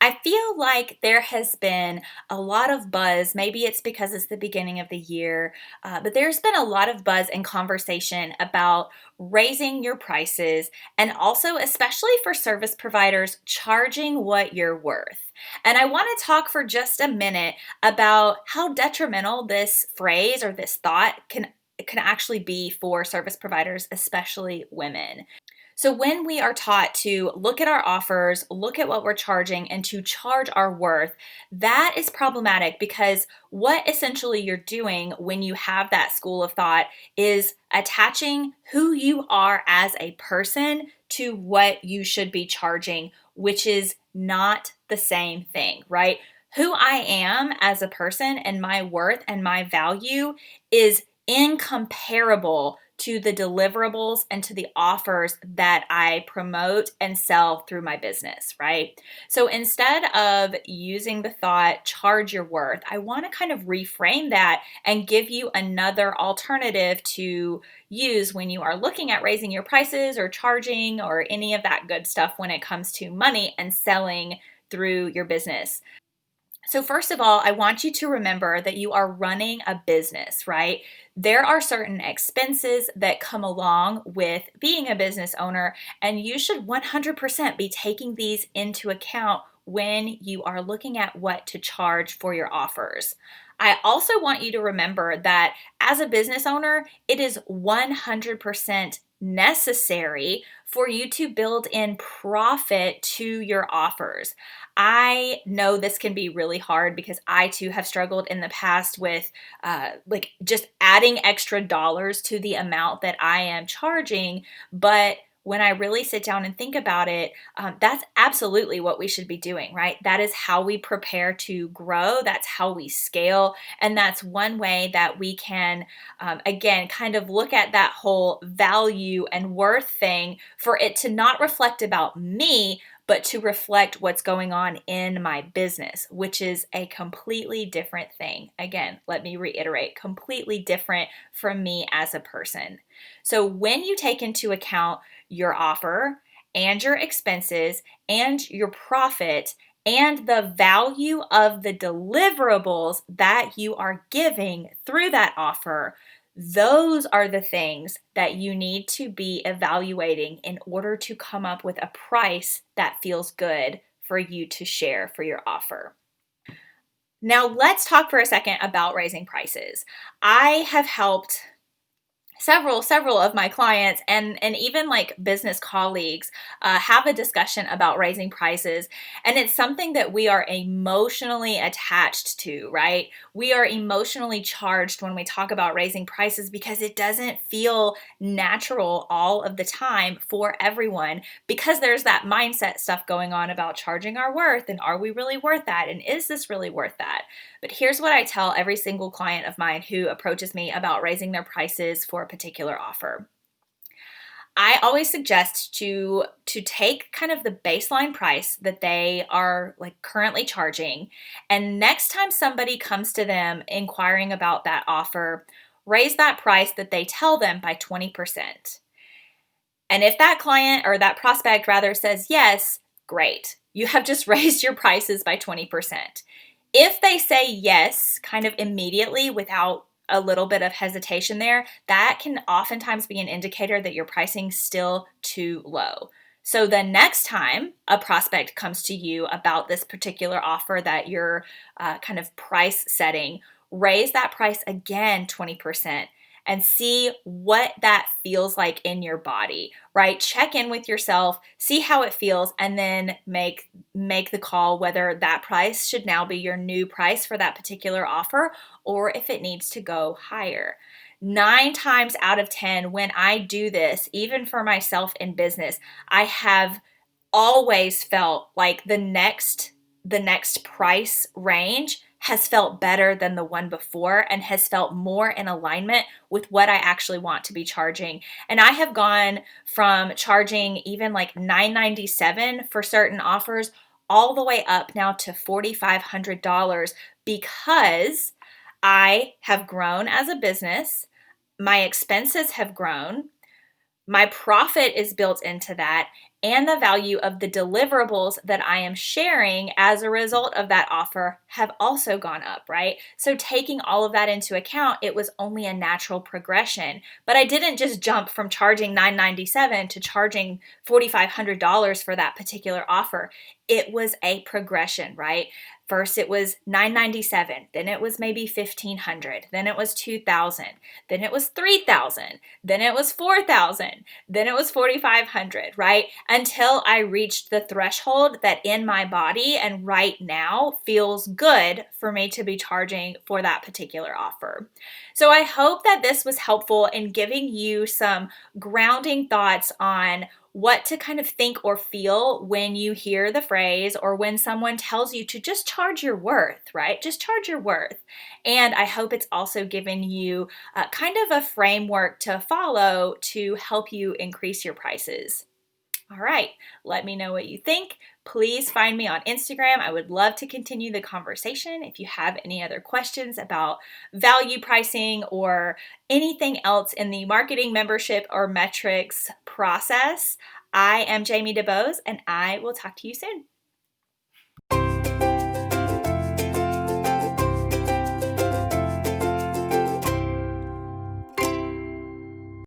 I feel like there has been a lot of buzz. Maybe it's because it's the beginning of the year, but there's been a lot of buzz and conversation about raising your prices and also, especially for service providers, charging what you're worth. And I want to talk for just a minute about how detrimental this phrase or this thought can actually be for service providers, especially women. So, when we are taught to look at our offers, look at what we're charging, and to charge our worth, that is problematic because what essentially you're doing when you have that school of thought is attaching who you are as a person to what you should be charging, which is not the same thing, right? Who I am as a person and my worth and my value is incomparable to the deliverables and to the offers that I promote and sell through my business, right? So instead of using the thought, charge your worth, I want to kind of reframe that and give you another alternative to use when you are looking at raising your prices or charging or any of that good stuff when it comes to money and selling through your business. So, first of all, I want you to remember that you are running a business, right? There are certain expenses that come along with being a business owner, and you should 100% be taking these into account when you are looking at what to charge for your offers. I also want you to remember that as a business owner, it is 100% necessary for you to build in profit to your offers. I know this can be really hard because I too have struggled in the past with like just adding extra dollars to the amount that I am charging. But when I really sit down and think about it, that's absolutely what we should be doing, right? That is how we prepare to grow. That's how we scale. And that's one way that we can, again, kind of look at that whole value and worth thing for it to not reflect about me, but to reflect what's going on in my business, which is a completely different thing. Again, let me reiterate, completely different from me as a person. So when you take into account your offer and your expenses and your profit and the value of the deliverables that you are giving through that offer, those are the things that you need to be evaluating in order to come up with a price that feels good for you to share for your offer. Now, let's talk for a second about raising prices. I have helped several of my clients and even like business colleagues have a discussion about raising prices, and it's something that we are emotionally attached to, right? We are emotionally charged when we talk about raising prices because it doesn't feel natural all of the time for everyone, because there's that mindset stuff going on about charging our worth and are we really worth that, and is this really worth that? But here's what I tell every single client of mine who approaches me about raising their prices for a particular offer. I always suggest to take kind of the baseline price that they are like currently charging, and next time somebody comes to them inquiring about that offer, raise that price that they tell them by 20%. And if that client or that prospect rather says yes, great. You have just raised your prices by 20%. If they say yes, kind of immediately without a little bit of hesitation there, that can oftentimes be an indicator that your pricing's still too low. So the next time a prospect comes to you about this particular offer that you're kind of price setting, raise that price again 20% and see what that feels like in your body, right? Check in with yourself, see how it feels, and then make the call whether that price should now be your new price for that particular offer or if it needs to go higher. 9 times out of 10, when I do this, even for myself in business, I have always felt like the next price range has felt better than the one before and has felt more in alignment with what I actually want to be charging. And I have gone from charging even like $997 for certain offers all the way up now to $4,500 because I have grown as a business, my expenses have grown, my profit is built into that, and the value of the deliverables that I am sharing as a result of that offer have also gone up, right? So taking all of that into account, it was only a natural progression. But I didn't just jump from charging $997 to charging $4,500 for that particular offer. It was a progression, right? First it was $997, then it was maybe $1,500, then it was $2,000, then it was $3,000, then it was $4,000, then it was $4,500, right? Until I reached the threshold that in my body and right now feels good for me to be charging for that particular offer. So I hope that this was helpful in giving you some grounding thoughts on what to kind of think or feel when you hear the phrase or when someone tells you to just charge your worth, right? Just charge your worth. And I hope it's also given you kind of a framework to follow to help you increase your prices. All right, let me know what you think. Please find me on Instagram. I would love to continue the conversation. If you have any other questions about value pricing or anything else in the marketing, membership, or metrics process, I am Jamie DeBose, and I will talk to you soon.